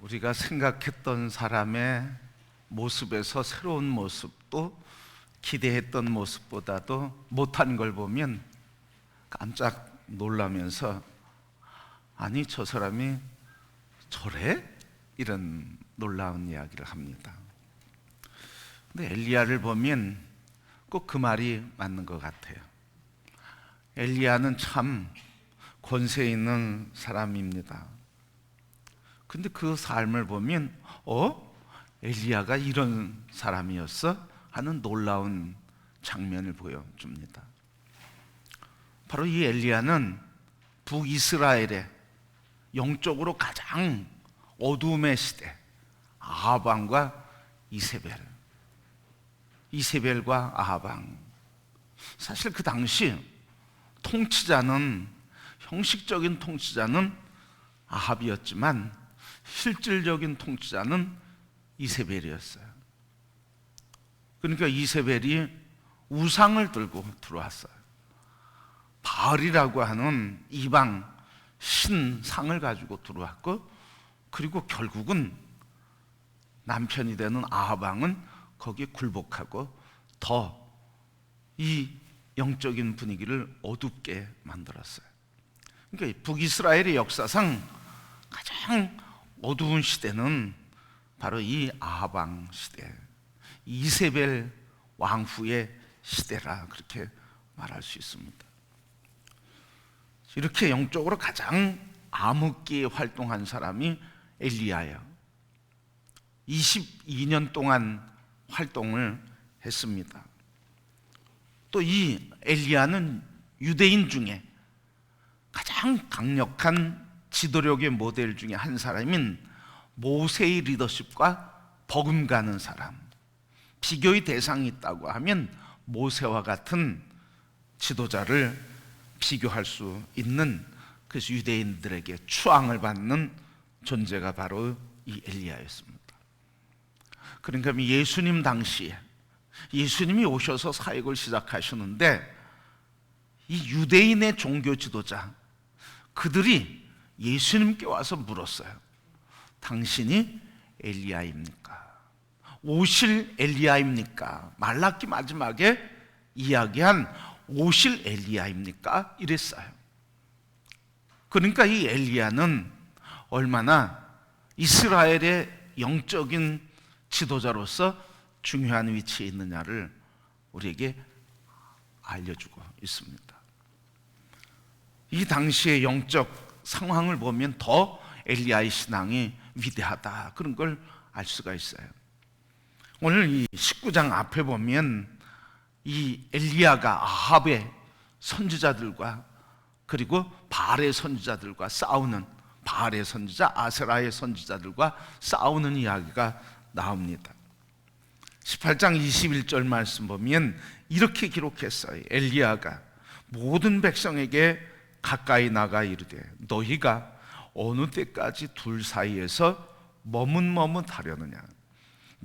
우리가 생각했던 사람의 모습에서 새로운 모습도 기대했던 모습보다도 못한 걸 보면 깜짝 놀라면서 아니 저 사람이 저래? 이런 놀라운 이야기를 합니다. 근데 엘리야를 보면 꼭 그 말이 맞는 것 같아요. 엘리야는 참 권세 있는 사람입니다. 근데 그 삶을 보면 엘리야가 이런 사람이었어? 하는 놀라운 장면을 보여줍니다. 바로 이 엘리야는 북이스라엘의 영적으로 가장 어두움의 시대, 아합 왕과 이세벨과 아합 왕. 사실 그 당시 통치자는, 형식적인 통치자는 아합이었지만 실질적인 통치자는 이세벨이었어요. 그러니까 이세벨이 우상을 들고 들어왔어요. 바알이라고 하는 이방 신상을 가지고 들어왔고, 그리고 결국은 남편이 되는 아합 왕은 거기에 굴복하고 더 이 영적인 분위기를 어둡게 만들었어요. 그러니까 북이스라엘의 역사상 가장 어두운 시대는 바로 이 아합 왕 시대, 이세벨 왕후의 시대라 그렇게 말할 수 있습니다. 이렇게 영적으로 가장 암흑기에 활동한 사람이 엘리야예요. 22년 동안 활동을 했습니다. 또 이 엘리야는 유대인 중에 가장 강력한 지도력의 모델 중에 한 사람인 모세의 리더십과 버금가는 사람, 비교의 대상이 있다고 하면 모세와 같은 지도자를 비교할 수 있는, 그래서 유대인들에게 추앙을 받는 존재가 바로 이 엘리야였습니다. 그러니까 예수님 당시에 예수님이 오셔서 사역을 시작하시는데 이 유대인의 종교 지도자, 그들이 예수님께 와서 물었어요. 당신이 엘리야입니까? 오실 엘리야입니까? 말라기 마지막에 이야기한 오실 엘리야입니까? 이랬어요. 그러니까 이 엘리야는 얼마나 이스라엘의 영적인 지도자로서 중요한 위치에 있느냐를 우리에게 알려주고 있습니다. 이 당시의 영적 상황을 보면 더 엘리야의 신앙이 위대하다, 그런 걸 알 수가 있어요. 오늘 이 19장 앞에 보면 이 엘리야가 아합의 선지자들과 그리고 바알의 선지자들과 싸우는, 바알의 선지자, 아세라의 선지자들과 싸우는 이야기가 나옵니다. 18장 21절 말씀 보면 이렇게 기록했어요. 엘리야가 모든 백성에게 가까이 나가 이르되 너희가 어느 때까지 둘 사이에서 머뭇머뭇하려느냐?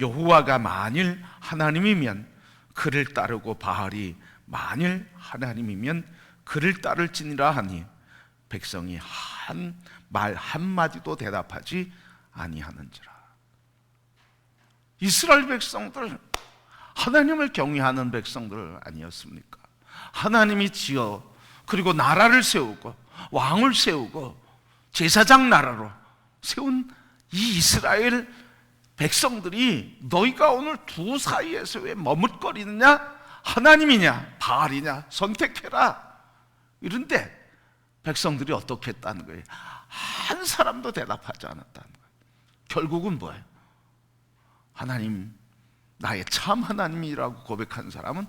여호와가 만일 하나님이면 그를 따르고 바알이 만일 하나님이면 그를 따를지니라 하니 백성이 한 말 한마디도 대답하지 아니하는지라. 이스라엘 백성들, 하나님을 경외하는 백성들 아니었습니까? 하나님이 지어 그리고 나라를 세우고 왕을 세우고 제사장 나라로 세운 이 이스라엘 백성들이 너희가 오늘 두 사이에서 왜 머뭇거리느냐? 하나님이냐 바알이냐 선택해라. 이런데 백성들이 어떻게 했다는 거예요? 한 사람도 대답하지 않았다는 거예요. 결국은 뭐예요? 하나님, 나의 참 하나님이라고 고백한 사람은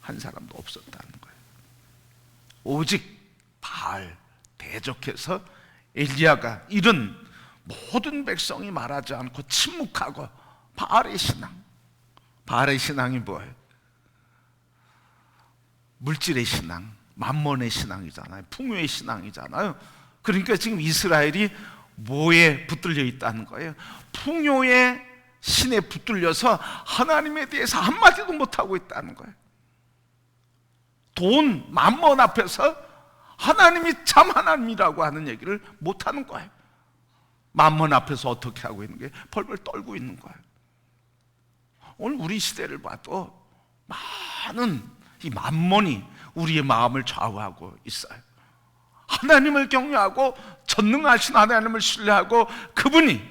한 사람도 없었다는 거예요. 오직 바알 대적해서 엘리야가 이런 모든 백성이 말하지 않고 침묵하고 바알의 신앙이 뭐예요? 물질의 신앙, 만몬의 신앙이잖아요. 풍요의 신앙이잖아요. 그러니까 지금 이스라엘이 뭐에 붙들려 있다는 거예요? 풍요의 신에 붙들려서 하나님에 대해서 한마디도 못하고 있다는 거예요. 돈, 만몬 앞에서 하나님이 참 하나님이라고 하는 얘기를 못하는 거예요. 만몬 앞에서 어떻게 하고 있는 거예요? 벌벌 떨고 있는 거예요. 오늘 우리 시대를 봐도 많은 이 만몬이 우리의 마음을 좌우하고 있어요. 하나님을 경외하고 전능하신 하나님을 신뢰하고 그분이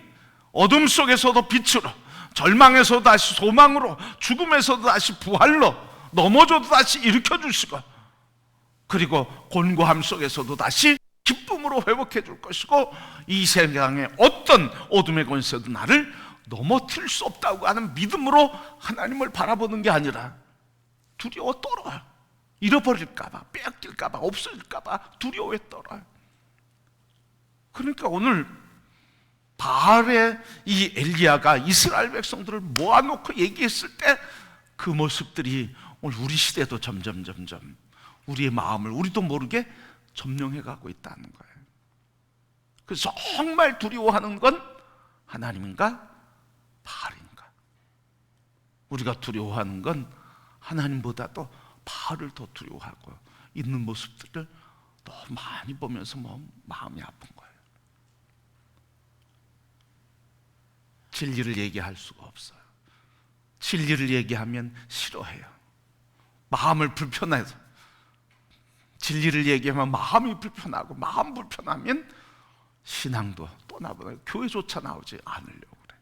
어둠 속에서도 빛으로, 절망에서도 다시 소망으로, 죽음에서도 다시 부활로, 넘어져도 다시 일으켜 주시고, 그리고 곤고함 속에서도 다시 기쁨으로 회복해 줄 것이고, 이 세상의 어떤 어둠의 권세도 나를 넘어뜨릴 수 없다고 하는 믿음으로 하나님을 바라보는 게 아니라 두려워 떨어요. 잃어버릴까봐, 빼앗길까봐, 없어질까봐 두려워해 떨어요. 그러니까 오늘 바알의 이 엘리야가 이스라엘 백성들을 모아놓고 얘기했을 때 그 모습들이 오늘 우리 시대도 점점 우리의 마음을 우리도 모르게 점령해 가고 있다는 거예요. 그래서 정말 두려워하는 건 하나님인가 바알인가? 우리가 두려워하는 건 하나님보다도 바알을 더 두려워하고 있는 모습들을 너무 많이 보면서 마음이 아픈 거예요. 진리를 얘기할 수가 없어요. 진리를 얘기하면 싫어해요. 마음을 불편해서. 진리를 얘기하면 마음이 불편하고, 마음 불편하면 신앙도 떠나버려요. 교회조차 나오지 않으려고 그래요.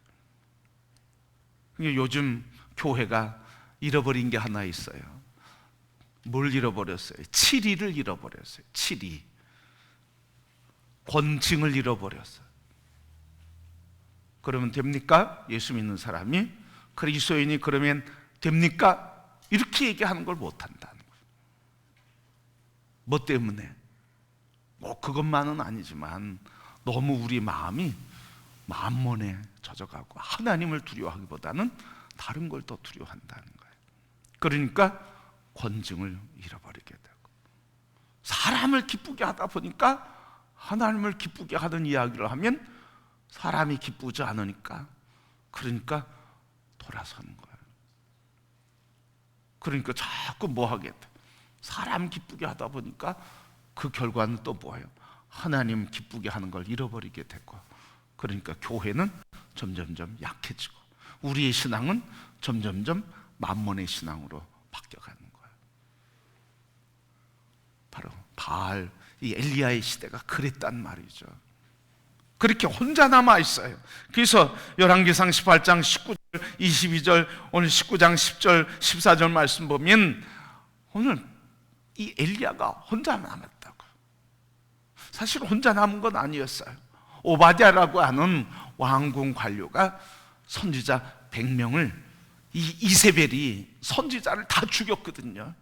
그러니까 요즘 교회가 잃어버린 게 하나 있어요. 뭘 잃어버렸어요? 치리를 잃어버렸어요. 치리. 권징을 잃어버렸어요. 그러면 됩니까? 예수 믿는 사람이 그리스도인이 그러면 됩니까? 이렇게 얘기하는 걸 못한다는 거예요. 뭐 때문에? 뭐 그것만은 아니지만 너무 우리 마음이 만몬에 젖어가고 하나님을 두려워하기보다는 다른 걸 더 두려워한다는 거예요. 그러니까 권징을 잃어버리게 되고, 사람을 기쁘게 하다 보니까 하나님을 기쁘게 하던 이야기를 하면 사람이 기쁘지 않으니까, 그러니까 돌아서는 거예요. 그러니까 자꾸 뭐 하게 돼? 사람 기쁘게 하다 보니까 그 결과는 또 뭐예요? 하나님 기쁘게 하는 걸 잃어버리게 되고, 그러니까 교회는 점점점 약해지고 우리의 신앙은 점점점 만몬의 신앙으로 바뀌어가는 거예요. 바로 바알, 이 엘리야의 시대가 그랬단 말이죠. 그렇게 혼자 남아 있어요. 그래서 열왕기상 18장 19절 22절, 오늘 19장 10절 14절 말씀 보면 오늘 이 엘리야가 혼자 남았다고. 사실 혼자 남은 건 아니었어요. 오바댜라고 하는 왕궁 관료가 선지자 100명을, 이 이세벨이 선지자를 다 죽였거든요.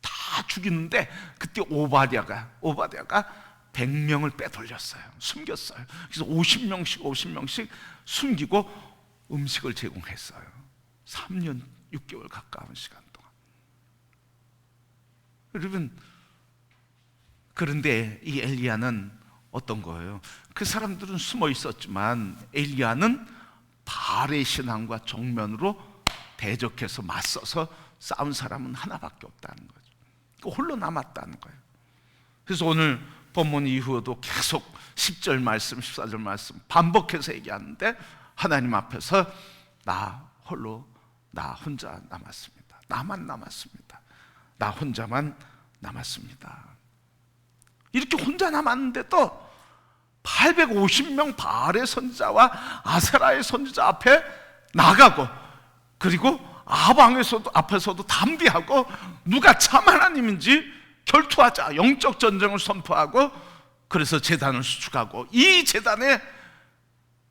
다 죽이는데 그때 오바댜가 100명을 빼돌렸어요. 숨겼어요. 그래서 50명씩 숨기고 음식을 제공했어요. 3년 6개월 가까운 시간 동안. 여러분, 그런데 이 엘리야는 어떤 거예요? 그 사람들은 숨어 있었지만 엘리야는 바알의 신앙과 정면으로 대적해서 맞서서 싸운 사람은 하나밖에 없다는 거죠. 홀로 남았다는 거예요. 그래서 오늘 본문 이후에도 계속 10절 말씀, 14절 말씀 반복해서 얘기하는데, 하나님 앞에서 나 혼자 남았습니다. 나만 남았습니다. 나 혼자만 남았습니다. 이렇게 혼자 남았는데도 850명 바알의 선지자와 아세라의 선지자 앞에 나가고, 그리고 아방에서도 앞에서도 담대하고 누가 참 하나님인지 결투하자, 영적 전쟁을 선포하고, 그래서 제단을 수축하고 이 제단에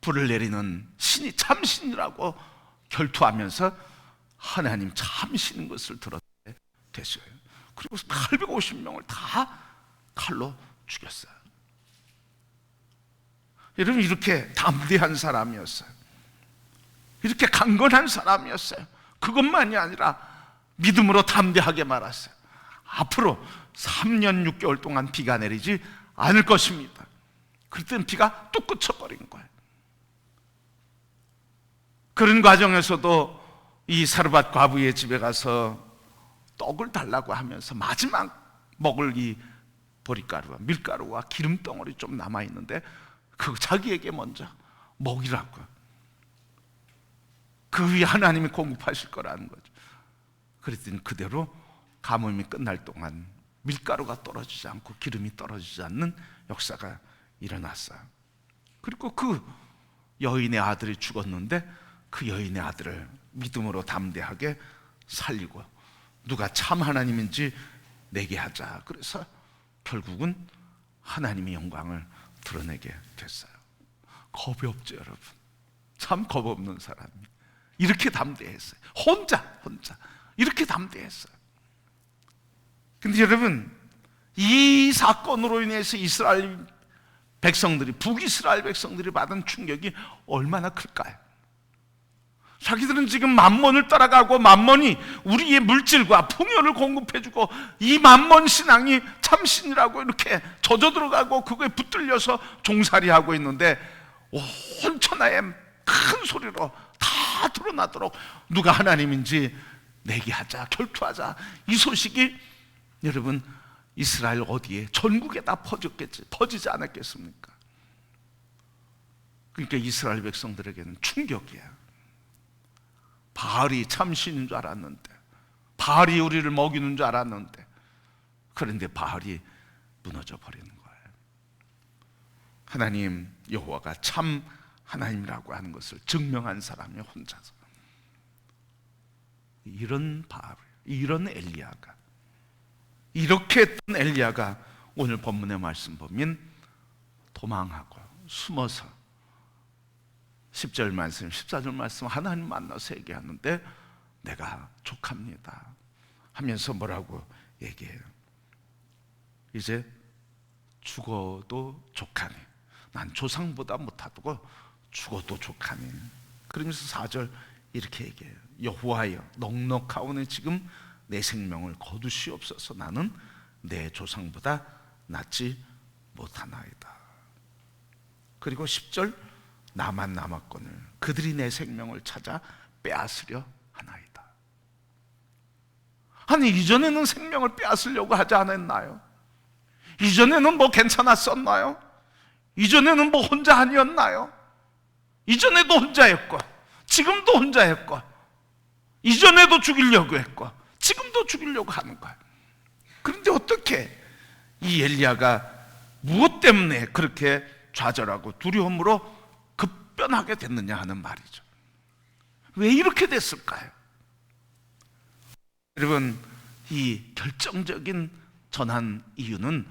불을 내리는 신이 참신이라고 결투하면서 하나님 참신인 것을 들었게 됐어요. 그리고 850명을 다 칼로 죽였어요. 여러분, 이렇게 담대한 사람이었어요. 이렇게 강건한 사람이었어요. 그것만이 아니라 믿음으로 담대하게 말했어요. 앞으로 3년 6개월 동안 비가 내리지 않을 것입니다. 그랬더니 비가 뚝 그쳐버린 거예요. 그런 과정에서도 이 사르밧 과부의 집에 가서 떡을 달라고 하면서 마지막 먹을 이 보리가루와 밀가루와 기름덩어리 좀 남아있는데 그 자기에게 먼저 먹이라고. 그 위에 하나님이 공급하실 거라는 거죠. 그랬더니 그대로 가뭄이 끝날 동안 밀가루가 떨어지지 않고 기름이 떨어지지 않는 역사가 일어났어요. 그리고 그 여인의 아들이 죽었는데 그 여인의 아들을 믿음으로 담대하게 살리고 누가 참 하나님인지 내게 하자. 그래서 결국은 하나님의 영광을 드러내게 됐어요. 겁이 없죠, 여러분. 참 겁 없는 사람이 이렇게 담대했어요. 혼자 이렇게 담대했어요. 근데 여러분, 이 사건으로 인해서 이스라엘 백성들이, 북이스라엘 백성들이 받은 충격이 얼마나 클까요? 자기들은 지금 만몬을 따라가고 만몬이 우리의 물질과 풍요를 공급해주고 이 만몬 신앙이 참신이라고 이렇게 젖어 들어가고 그거에 붙들려서 종살이하고 있는데 온 천하에 큰 소리로 다 드러나도록 누가 하나님인지 내게 하자, 결투하자. 이 소식이 여러분 이스라엘 어디에 전국에 다 퍼지지 않았겠습니까? 그러니까 이스라엘 백성들에게는 충격이야. 바알이 참신인 줄 알았는데, 바알이 우리를 먹이는 줄 알았는데, 그런데 바알이 무너져 버리는 거예요. 하나님 여호와가 참 하나님이라고 하는 것을 증명한 사람이 혼자서. 이런 바알, 이런 엘리야가, 이렇게 했던 엘리야가 오늘 본문의 말씀 보면 도망하고 숨어서 10절 말씀, 14절 말씀 하나님 만나서 얘기하는데 내가 족합니다 하면서 뭐라고 얘기해요? 이제 죽어도 족하네. 난 조상보다 못하고 죽어도 족하네. 그러면서 4절 이렇게 얘기해요. 여호와여 넉넉하오니 지금 내 생명을 거두시옵소서. 나는 내 조상보다 낫지 못하나이다. 그리고 10절 나만 남았거늘 그들이 내 생명을 찾아 빼앗으려 하나이다. 아니 이전에는 생명을 빼앗으려고 하지 않았나요? 이전에는 뭐 괜찮았었나요? 이전에는 뭐 혼자 아니었나요? 이전에도 혼자였고 지금도 혼자였고 이전에도 죽이려고 했고 지금도 죽이려고 하는 거예요. 그런데 어떻게 이 엘리야가 무엇 때문에 그렇게 좌절하고 두려움으로 급변하게 됐느냐 하는 말이죠. 왜 이렇게 됐을까요? 여러분, 이 결정적인 전한 이유는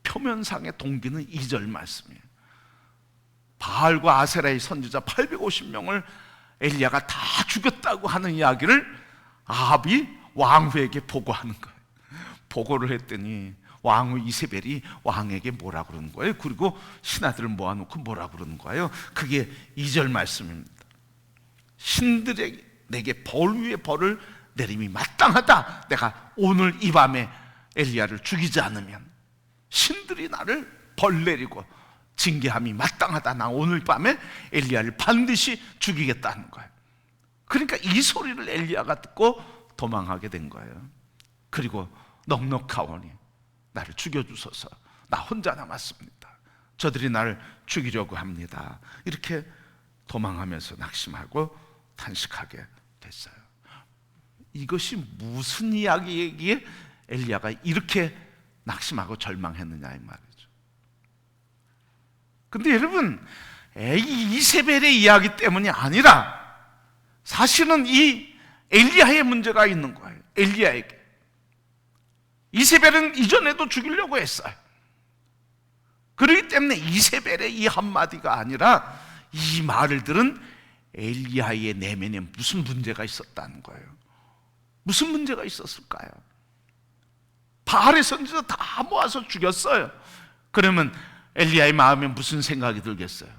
표면상의 동기는 2절 말씀이에요. 바알과 아세라의 선지자 850명을 엘리야가 다 죽였다고 하는 이야기를 아합이 왕후에게 보고하는 거예요. 보고를 했더니 왕후 이세벨이 왕에게 뭐라 그러는 거예요? 그리고 신하들을 모아놓고 뭐라 그러는 거예요? 그게 2절 말씀입니다. 신들에게 내게 벌 위에 벌을 내림이 마땅하다. 내가 오늘 이 밤에 엘리야를 죽이지 않으면 신들이 나를 벌 내리고 징계함이 마땅하다. 나 오늘 밤에 엘리야를 반드시 죽이겠다는 거예요. 그러니까 이 소리를 엘리야가 듣고 도망하게 된 거예요. 그리고 넉넉하오니 나를 죽여주소서. 나 혼자 남았습니다. 저들이 나를 죽이려고 합니다. 이렇게 도망하면서 낙심하고 탄식하게 됐어요. 이것이 무슨 이야기이기에 엘리야가 이렇게 낙심하고 절망했느냐 이 말이죠. 근데 여러분, 이세벨의 이야기 때문이 아니라 사실은 이 엘리야의 문제가 있는 거예요. 엘리야에게. 이세벨은 이전에도 죽이려고 했어요. 그렇기 때문에 이세벨의 이 한마디가 아니라 이 말을 들은 엘리야의 내면에 무슨 문제가 있었다는 거예요. 무슨 문제가 있었을까요? 바알의 선지자 다 모아서 죽였어요. 그러면 엘리야의 마음에 무슨 생각이 들겠어요?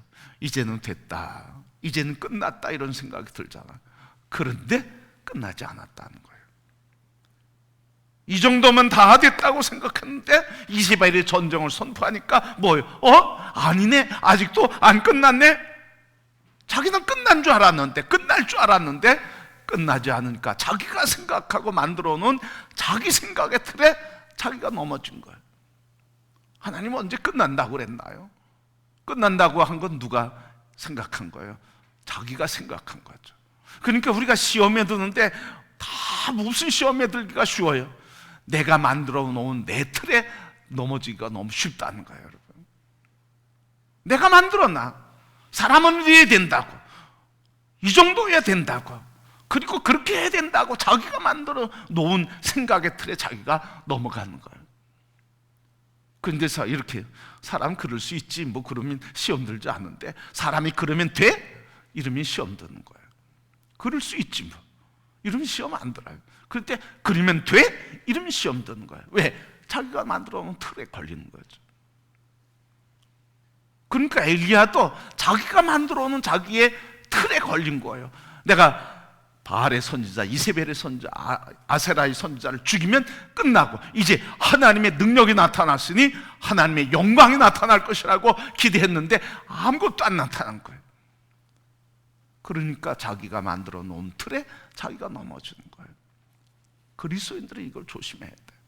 이제는 됐다, 이제는 끝났다, 이런 생각이 들잖아. 그런데 끝나지 않았다는 거예요. 이 정도면 다 됐다고 생각했는데 이세벨이 전쟁을 선포하니까 뭐예요? 아니네, 아직도 안 끝났네. 자기는 끝난 줄 알았는데, 끝날 줄 알았는데 끝나지 않으니까 자기가 생각하고 만들어 놓은 자기 생각의 틀에 자기가 넘어진 거예요. 하나님 언제 끝난다고 그랬나요? 끝난다고 한 건 누가 생각한 거예요? 자기가 생각한 거죠. 그러니까 우리가 시험에 드는데 다 무슨 시험에 들기가 쉬워요? 내가 만들어 놓은 내 틀에 넘어지기가 너무 쉽다는 거예요, 여러분. 내가 만들었나? 사람은 이래야 된다고, 이 정도 해야 된다고, 그리고 그렇게 해야 된다고 자기가 만들어 놓은 생각의 틀에 자기가 넘어가는 거예요. 그런데서 이렇게 사람 그럴 수 있지, 뭐 그러면 시험 들지 않는데, 사람이 그러면 돼? 이러면 시험 드는 거예요. 그럴 수 있지 뭐, 이러면 시험 안 들어요. 그런데 그러면 돼? 이러면 시험 드는 거예요. 왜? 자기가 만들어 놓은 틀에 걸리는 거죠. 그러니까 엘리야도 자기가 만들어 놓은 자기의 틀에 걸린 거예요. 내가 바알의 선지자, 이세벨의 선지자, 아세라의 선지자를 죽이면 끝나고 이제 하나님의 능력이 나타났으니 하나님의 영광이 나타날 것이라고 기대했는데 아무것도 안 나타난 거예요. 그러니까 자기가 만들어 놓은 틀에 자기가 넘어지는 거예요. 그리스도인들은 이걸 조심해야 돼요.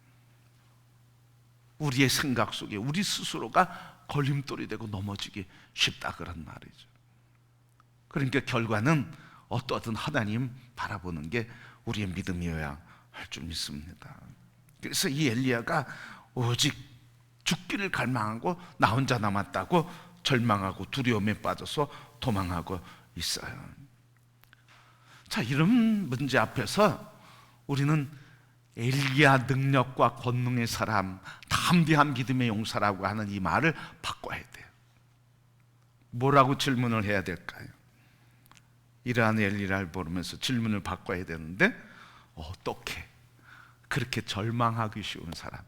우리의 생각 속에 우리 스스로가 걸림돌이 되고 넘어지기 쉽다, 그런 말이죠. 그러니까 결과는 어떠하든 하나님 바라보는 게 우리의 믿음이어야 할 줄 믿습니다. 그래서 이 엘리야가 오직 죽기를 갈망하고 나 혼자 남았다고 절망하고 두려움에 빠져서 도망하고 있어요. 자, 이런 문제 앞에서 우리는 엘리야 능력과 권능의 사람, 담대한 믿음의 용사라고 하는 이 말을 바꿔야 돼요. 뭐라고 질문을 해야 될까요? 이러한 엘리야를 보면서 질문을 바꿔야 되는데, 어떻게 그렇게 절망하기 쉬운 사람,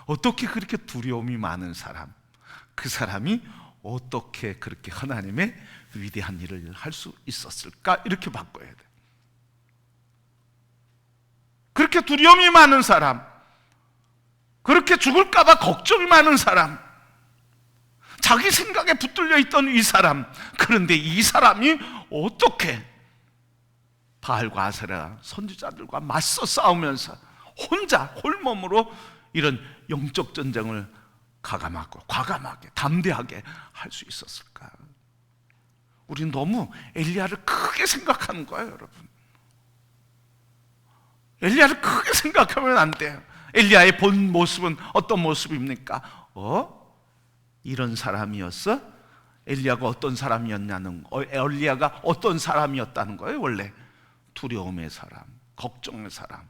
어떻게 그렇게 두려움이 많은 사람, 그 사람이 어떻게 그렇게 하나님의 위대한 일을 할 수 있었을까? 이렇게 바꿔야 돼요. 그렇게 두려움이 많은 사람, 그렇게 죽을까봐 걱정이 많은 사람, 자기 생각에 붙들려 있던 이 사람, 그런데 이 사람이 어떻게 바알과 아세라 선지자들과 맞서 싸우면서 혼자 홀몸으로 이런 영적 전쟁을 과감하게 담대하게 할 수 있었을까? 우리는 너무 엘리야를 크게 생각하는 거예요, 여러분. 엘리야를 크게 생각하면 안 돼요. 엘리야의 본 모습은 어떤 모습입니까? 이런 사람이었어? 엘리야가 어떤 사람이었냐는, 엘리야가 어떤 사람이었다는 거예요? 원래 두려움의 사람, 걱정의 사람,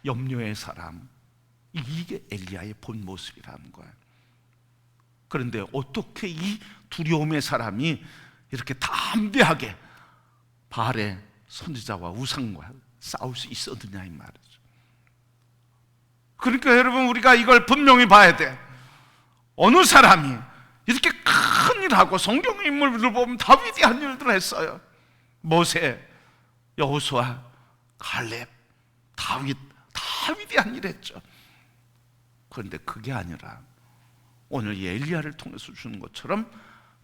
염려의 사람, 이게 엘리야의 본 모습이라는 거예요. 그런데 어떻게 이 두려움의 사람이 이렇게 담대하게 바알의 선지자와 우상과 싸울 수 있었느냐, 이 말이죠. 그러니까 여러분, 우리가 이걸 분명히 봐야 돼. 어느 사람이 이렇게 큰 일하고, 성경의 인물들을 보면 다 위대한 일들을 했어요. 모세, 여호수아, 갈렙, 다윗, 다 위대한 일 했죠. 그런데 그게 아니라 오늘 이 엘리야를 통해서 주는 것처럼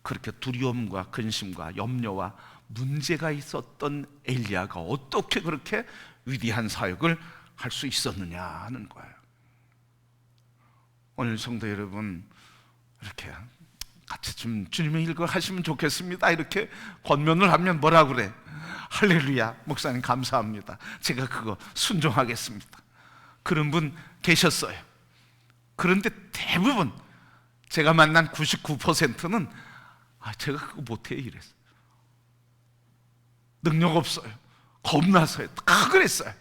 그렇게 두려움과 근심과 염려와 문제가 있었던 엘리야가 어떻게 그렇게 위대한 사역을 할 수 있었느냐 하는 거예요. 오늘 성도 여러분, 이렇게 같이 좀 주님의 일을 하시면 좋겠습니다. 이렇게 권면을 하면 뭐라 그래? 할렐루야, 목사님 감사합니다. 제가 그거 순종하겠습니다. 그런 분 계셨어요. 그런데 대부분 제가 만난 99%는 제가 그거 못해요 이랬어요. 능력 없어요, 겁나서요, 다 그랬어요.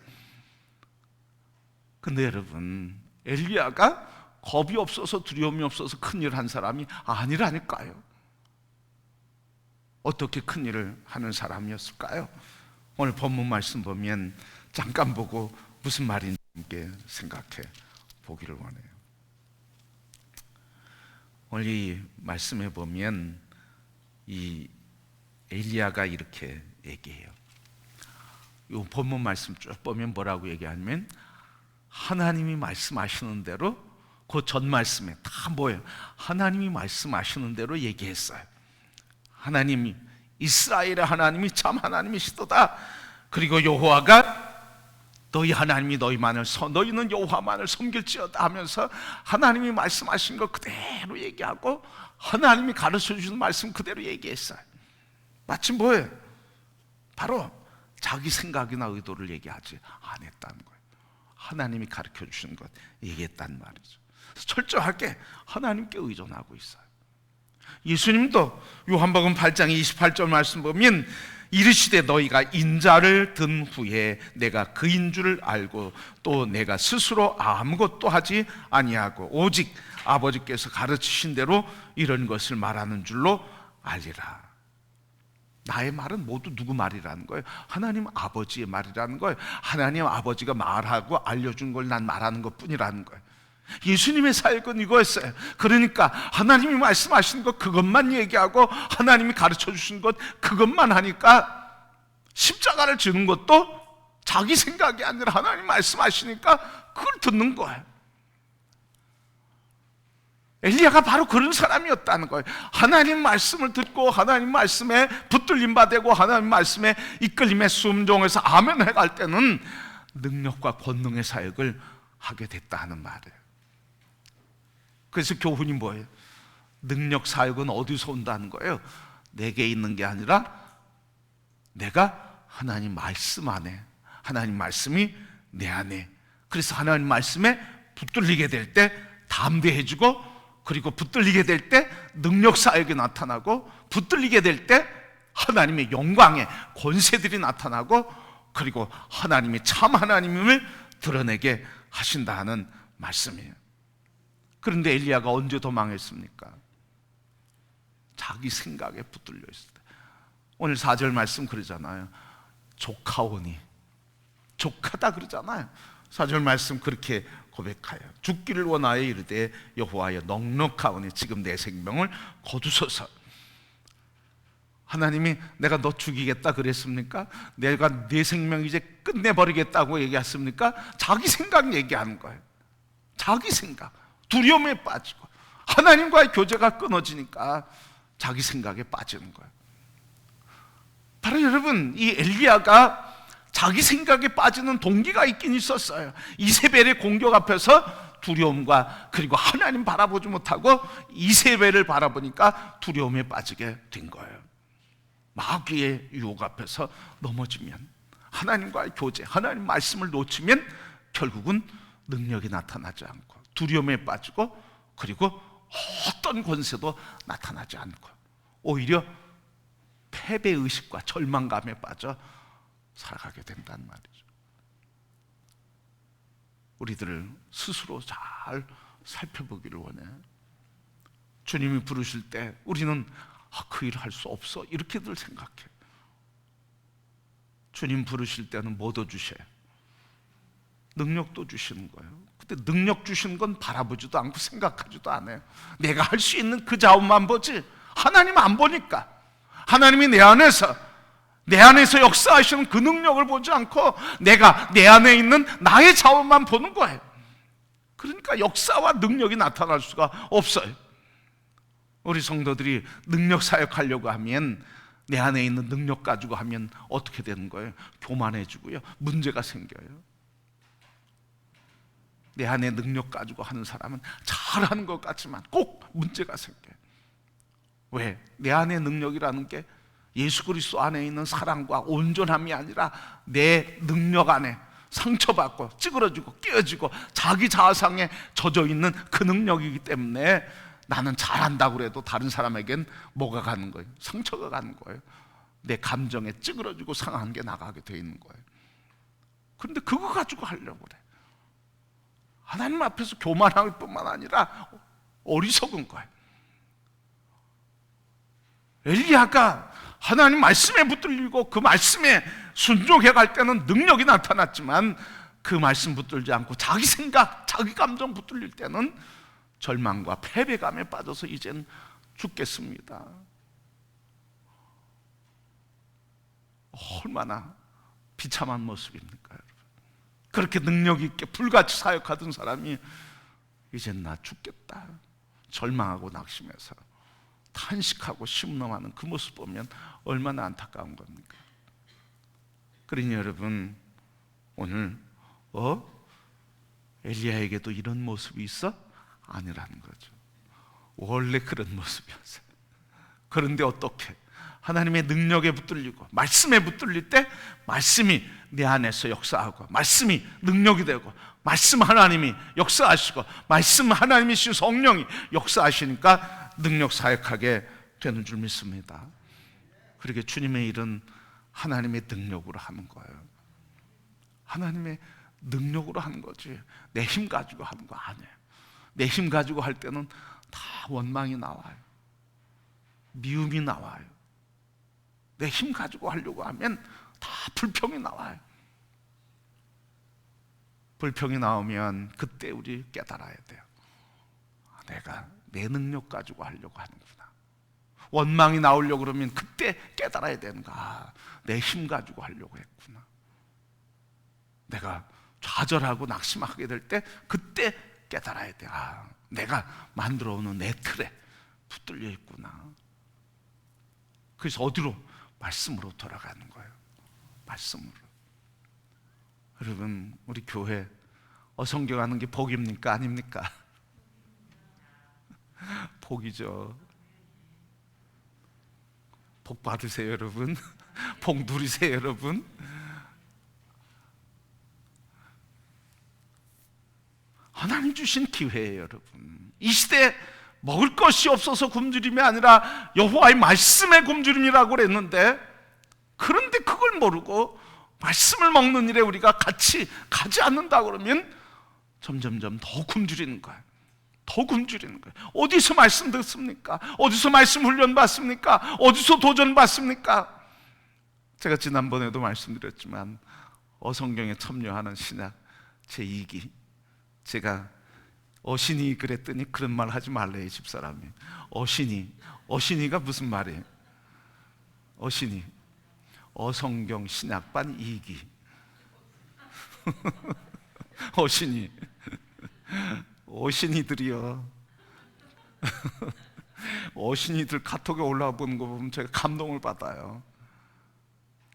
근데 여러분, 엘리야가 겁이 없어서 두려움이 없어서 큰일을 한 사람이 아니라니까요. 어떻게 큰일을 하는 사람이었을까요? 오늘 본문 말씀 보면 잠깐 보고 무슨 말인지 함께 생각해 보기를 원해요. 오늘 이 말씀에 보면 이 엘리야가 이렇게 얘기해요. 이 본문 말씀 쭉 보면 뭐라고 얘기하냐면, 하나님이 말씀하시는 대로, 그 전 말씀에 다 뭐예요? 하나님이 말씀하시는 대로 얘기했어요. 하나님이, 이스라엘의 하나님이 참 하나님이시도다. 그리고 여호와가 너희 하나님이 너희는 여호와만을 섬길지어다 하면서 하나님이 말씀하신 거 그대로 얘기하고, 하나님이 가르쳐 주신 말씀 그대로 얘기했어요. 마치 뭐예요? 바로 자기 생각이나 의도를 얘기하지 않았다는 거예요. 하나님이 가르쳐 주신 것 얘기했단 말이죠. 철저하게 하나님께 의존하고 있어요. 예수님도 요한복음 8장 28절 말씀 보면 이르시되 너희가 인자를 든 후에 내가 그인 줄 알고 또 내가 스스로 아무것도 하지 아니하고 오직 아버지께서 가르치신 대로 이런 것을 말하는 줄로 알리라. 나의 말은 모두 누구 말이라는 거예요? 하나님 아버지의 말이라는 거예요. 하나님 아버지가 말하고 알려준 걸 난 말하는 것 뿐이라는 거예요. 예수님의 사역은 이거였어요. 그러니까 하나님이 말씀하신 것 그것만 얘기하고 하나님이 가르쳐 주신 것 그것만 하니까 십자가를 지는 것도 자기 생각이 아니라 하나님 말씀하시니까 그걸 듣는 거예요. 엘리야가 바로 그런 사람이었다는 거예요. 하나님 말씀을 듣고 하나님 말씀에 붙들림 받고 하나님 말씀에 이끌림에 순종해서 아멘 해갈 때는 능력과 권능의 사역을 하게 됐다 하는 말이에요. 그래서 교훈이 뭐예요? 능력 사역은 어디서 온다는 거예요? 내게 있는 게 아니라 내가 하나님 말씀 안에, 하나님 말씀이 내 안에, 그래서 하나님 말씀에 붙들리게 될 때 담대해지고, 그리고 붙들리게 될 때 능력 사역이 나타나고, 붙들리게 될 때 하나님의 영광의 권세들이 나타나고, 그리고 하나님이 참 하나님임을 드러내게 하신다 하는 말씀이에요. 그런데 엘리야가 언제 도망했습니까? 자기 생각에 붙들려 있을 때. 오늘 4절 말씀 그러잖아요. 조카오니, 조카다 그러잖아요. 4절 말씀 그렇게 고백하여 죽기를 원하여 이르되 여호와여 넉넉하오니 지금 내 생명을 거두소서. 하나님이 내가 너 죽이겠다 그랬습니까? 내가 내 생명 이제 끝내버리겠다고 얘기했습니까? 자기 생각 얘기하는 거예요. 자기 생각, 두려움에 빠지고 하나님과의 교제가 끊어지니까 자기 생각에 빠지는 거예요. 바로 여러분, 이 엘리야가 자기 생각에 빠지는 동기가 있긴 있었어요. 이세벨의 공격 앞에서 두려움과, 그리고 하나님 바라보지 못하고 이세벨을 바라보니까 두려움에 빠지게 된 거예요. 마귀의 유혹 앞에서 넘어지면, 하나님과의 교제, 하나님 말씀을 놓치면 결국은 능력이 나타나지 않고 두려움에 빠지고, 그리고 어떤 권세도 나타나지 않고 오히려 패배의식과 절망감에 빠져 살아가게 된다는 말이죠. 우리들을 스스로 잘 살펴보기를 원해요. 주님이 부르실 때 우리는 그 일을 할 수 없어 이렇게들 생각해. 주님 부르실 때는 뭐도 주셔요? 능력도 주시는 거예요. 근데 능력 주시는 건 바라보지도 않고 생각하지도 않아요. 내가 할 수 있는 그 자원만 보지 하나님 안 보니까, 하나님이 내 안에서 역사하시는 그 능력을 보지 않고 내가 내 안에 있는 나의 자원만 보는 거예요. 그러니까 역사와 능력이 나타날 수가 없어요. 우리 성도들이 능력 사역하려고 하면, 내 안에 있는 능력 가지고 하면 어떻게 되는 거예요? 교만해지고요, 문제가 생겨요. 내 안에 능력 가지고 하는 사람은 잘하는 것 같지만 꼭 문제가 생겨요. 왜? 내 안에 능력이라는 게 예수 그리스도 안에 있는 사랑과 온전함이 아니라 내 능력 안에 상처받고 찌그러지고 깨어지고 자기 자아상에 젖어 있는 그 능력이기 때문에 나는 잘한다고 해도 다른 사람에겐 뭐가 가는 거예요? 상처가 가는 거예요. 내 감정에 찌그러지고 상한 게 나가게 돼 있는 거예요. 그런데 그거 가지고 하려고 그래. 하나님 앞에서 교만할 뿐만 아니라 어리석은 거예요. 엘리야가 하나님 말씀에 붙들리고 그 말씀에 순종해 갈 때는 능력이 나타났지만, 그 말씀 붙들지 않고 자기 생각, 자기 감정 붙들릴 때는 절망과 패배감에 빠져서 이젠 죽겠습니다. 얼마나 비참한 모습입니까, 여러분? 그렇게 능력 있게 불같이 사역하던 사람이 이젠 나 죽겠다, 절망하고 낙심해서 탄식하고 심령하는 그 모습 보면 얼마나 안타까운 겁니까? 그러니 여러분, 오늘 엘리야에게도 이런 모습이 있어? 아니라는 거죠. 원래 그런 모습이었어요. 그런데 어떻게 하나님의 능력에 붙들리고 말씀에 붙들릴 때 말씀이 내 안에서 역사하고 말씀이 능력이 되고 말씀 하나님이 역사하시고 말씀 하나님이신 성령이 역사하시니까 능력 사역하게 되는 줄 믿습니다. 그렇게 주님의 일은 하나님의 능력으로 하는 거예요. 하나님의 능력으로 하는 거지 내 힘 가지고 하는 거 아니에요. 내 힘 가지고 할 때는 다 원망이 나와요. 미움이 나와요. 내 힘 가지고 하려고 하면 다 불평이 나와요. 불평이 나오면 그때 우리 깨달아야 돼요. 내가 내 능력 가지고 하려고 하는구나. 원망이 나오려고 그러면 그때 깨달아야 되는 거야. 내 힘 가지고 하려고 했구나. 내가 좌절하고 낙심하게 될 때 그때 깨달아야 돼. 내가 만들어 오는 내 틀에 붙들려 있구나. 그래서 어디로? 말씀으로 돌아가는 거예요. 말씀으로. 여러분, 우리 교회 어성경하는 게 복입니까? 아닙니까? 복이죠. 복 받으세요, 여러분. 복 누리세요, 여러분. 하나님 주신 기회예요, 여러분. 이 시대에 먹을 것이 없어서 굶주림이 아니라 여호와의 말씀의 굶주림이라고 그랬는데, 그런데 그걸 모르고 말씀을 먹는 일에 우리가 같이 가지 않는다 그러면 점점점 더 굶주리는 거예요. 더 굶주리는 거예요. 어디서 말씀 듣습니까? 어디서 말씀 훈련 받습니까? 어디서 도전 받습니까? 제가 지난번에도 말씀드렸지만 어성경에 참여하는 신약 제2기, 제가 어신이 그랬더니 그런 말 하지 말래요, 집사람이. 어신이가 무슨 말이에요? 어신이 어성경 신약반 2기 어신이들이요. 어신이들 카톡에 올라오는 거 보면 제가 감동을 받아요.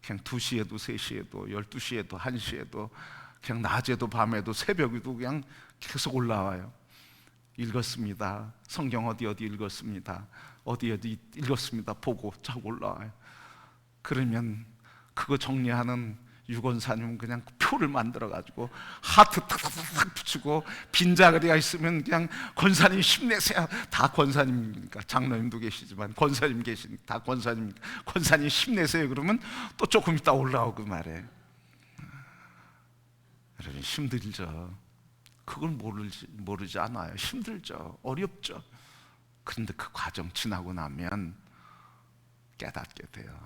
그냥 2시에도 3시에도 12시에도 1시에도 그냥 낮에도 밤에도 새벽에도 그냥 계속 올라와요. 읽었습니다. 성경 어디 읽었습니다. 어디 읽었습니다. 보고 자꾸 올라와요. 그러면 그거 정리하는 유권사님은 그냥 표를 만들어가지고 하트 탁탁탁 붙이고 빈자리가 있으면 그냥 권사님 힘내세요. 다 권사님이니까. 장로님도 계시지만 권사님 계시니까 다 권사님이니까 권사님 힘내세요. 그러면 또 조금 있다 올라오고 말해. 여러분, 힘들죠. 그걸 모르지 않아요. 힘들죠. 어렵죠. 그런데 그 과정 지나고 나면 깨닫게 돼요.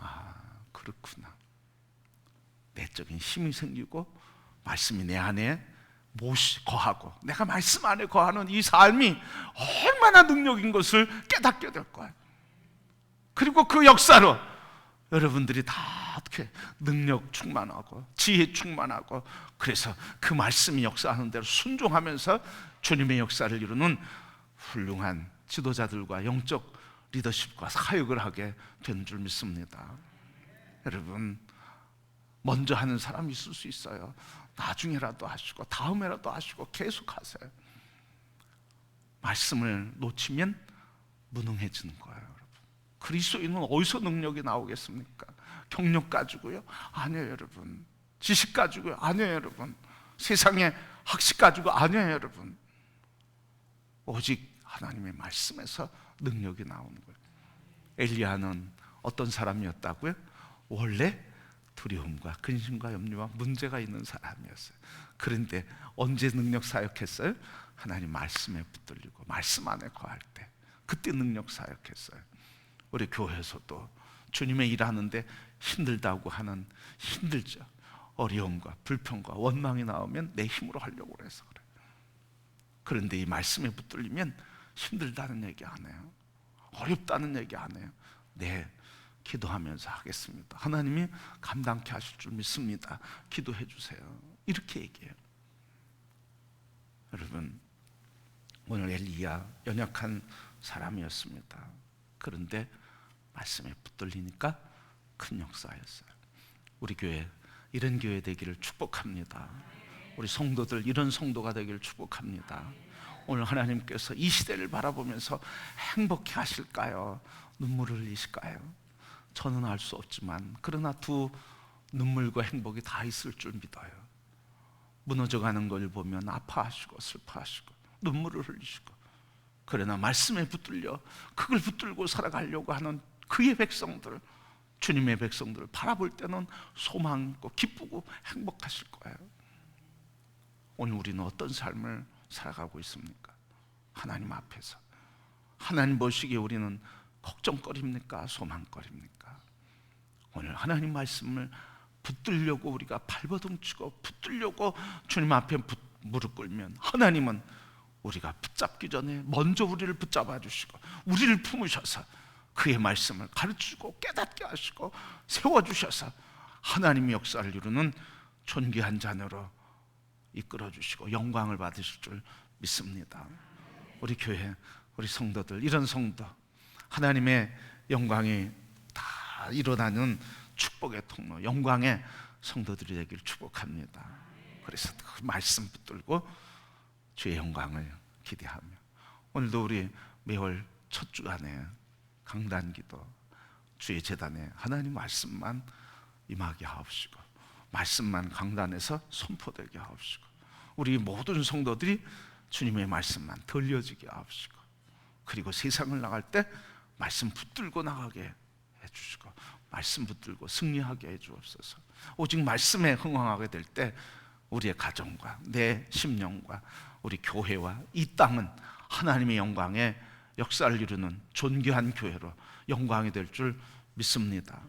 그렇구나. 내적인 힘이 생기고 말씀이 내 안에 거하고 내가 말씀 안에 거하는 이 삶이 얼마나 능력인 것을 깨닫게 될 거예요. 그리고 그 역사로 여러분들이 다 어떻게 능력 충만하고 지혜 충만하고, 그래서 그 말씀이 역사하는 대로 순종하면서 주님의 역사를 이루는 훌륭한 지도자들과 영적 리더십과 사역을 하게 되는 줄 믿습니다. 여러분, 먼저 하는 사람이 있을 수 있어요. 나중에라도 하시고 다음에라도 하시고 계속 하세요. 말씀을 놓치면 무능해지는 거예요. 여러분, 그리스도인은 어디서 능력이 나오겠습니까? 경력 가지고요? 아니에요, 여러분. 지식 가지고요? 아니에요, 여러분. 세상의 학식 가지고 아니에요, 여러분. 오직 하나님의 말씀에서 능력이 나오는 거예요. 엘리야는 어떤 사람이었다고요? 원래 두려움과 근심과 염려와 문제가 있는 사람이었어요. 그런데 언제 능력 사역했어요? 하나님 말씀에 붙들리고 말씀 안에 거할 때, 그때 능력 사역했어요. 우리 교회에서도 주님의 일하는데 힘들다고 하는, 힘들죠. 어려움과 불평과 원망이 나오면 내 힘으로 하려고 해서 그래요. 그런데 이 말씀에 붙들리면 힘들다는 얘기 안 해요. 어렵다는 얘기 안 해요. 네, 기도하면서 하겠습니다. 하나님이 감당케 하실 줄 믿습니다. 기도해 주세요. 이렇게 얘기해요. 여러분, 오늘 엘리야 연약한 사람이었습니다. 그런데 말씀에 붙들리니까 큰 역사였어요. 우리 교회 이런 교회 되기를 축복합니다. 우리 성도들 이런 성도가 되기를 축복합니다. 오늘 하나님께서 이 시대를 바라보면서 행복해 하실까요? 눈물을 흘리실까요? 저는 알 수 없지만 그러나 두 눈물과 행복이 다 있을 줄 믿어요. 무너져가는 걸 보면 아파하시고 슬퍼하시고 눈물을 흘리시고, 그러나 말씀에 붙들려 그걸 붙들고 살아가려고 하는 그의 백성들, 주님의 백성들을 바라볼 때는 소망 있고 기쁘고 행복하실 거예요. 오늘 우리는 어떤 삶을 살아가고 있습니까? 하나님 앞에서 하나님 보시기에 우리는 걱정거리입니까? 소망거리입니까? 오늘 하나님 말씀을 붙들려고 우리가 발버둥치고 붙들려고 주님 앞에 무릎 꿇으면 하나님은 우리가 붙잡기 전에 먼저 우리를 붙잡아 주시고 우리를 품으셔서 그의 말씀을 가르치고 깨닫게 하시고 세워주셔서 하나님의 역사를 이루는 존귀한 자녀로 이끌어 주시고 영광을 받으실 줄 믿습니다. 우리 교회, 우리 성도들, 이런 성도, 하나님의 영광이 다 일어나는 축복의 통로, 영광의 성도들이 되기를 축복합니다. 그래서 그 말씀 붙들고 주의 영광을 기대하며, 오늘도 우리 매월 첫 주간에 강단기도 주의 제단에 하나님 말씀만 임하게 하옵시고 말씀만 강단에서 선포되게 하옵시고 우리 모든 성도들이 주님의 말씀만 들려지게 하옵시고, 그리고 세상을 나갈 때 말씀 붙들고 나가게 해주시고 말씀 붙들고 승리하게 해주옵소서. 오직 말씀에 흥황하게 될 때 우리의 가정과 내 심령과 우리 교회와 이 땅은 하나님의 영광의 역사를 이루는 존귀한 교회로 영광이 될 줄 믿습니다.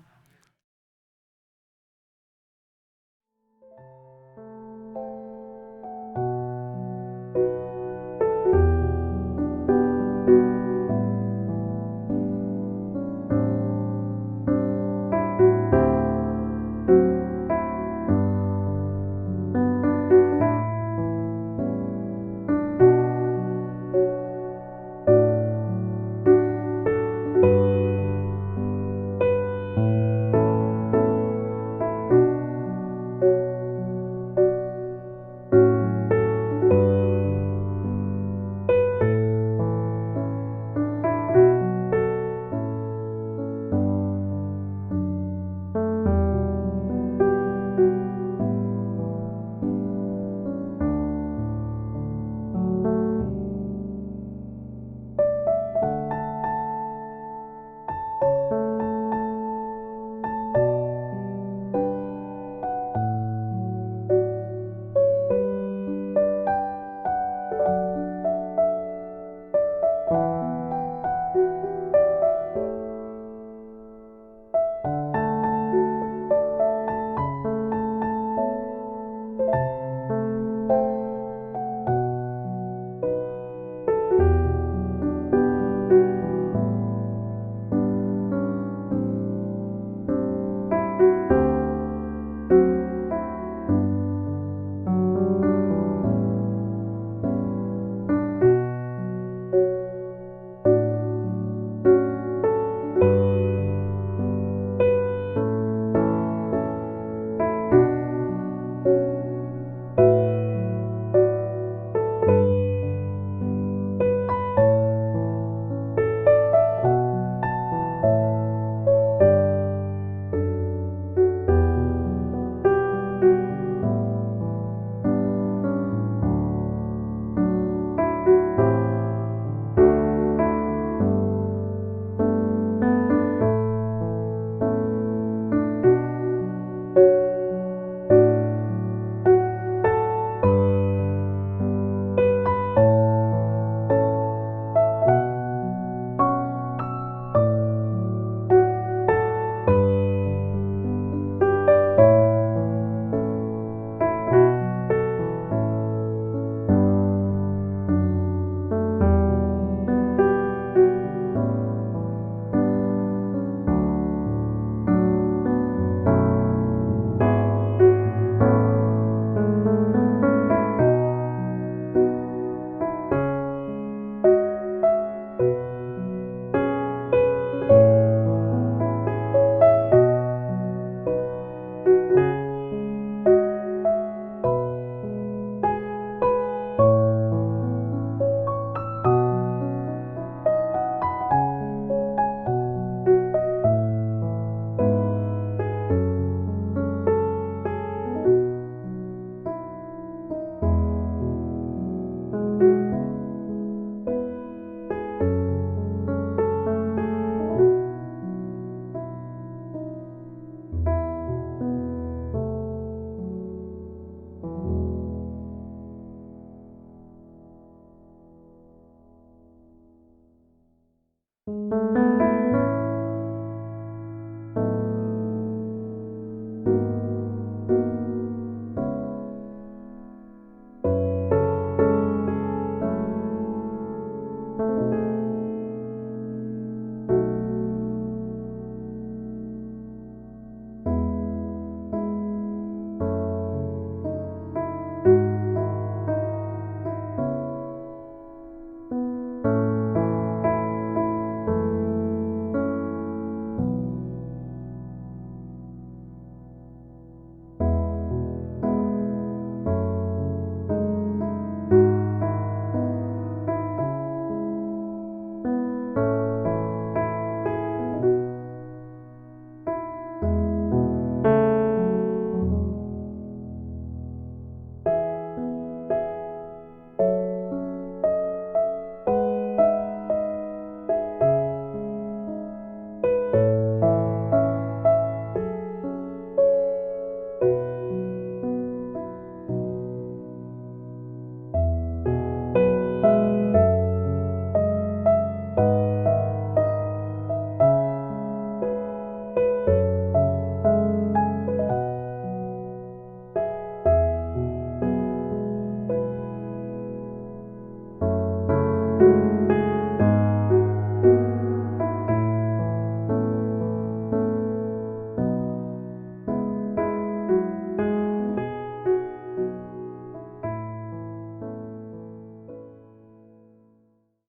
요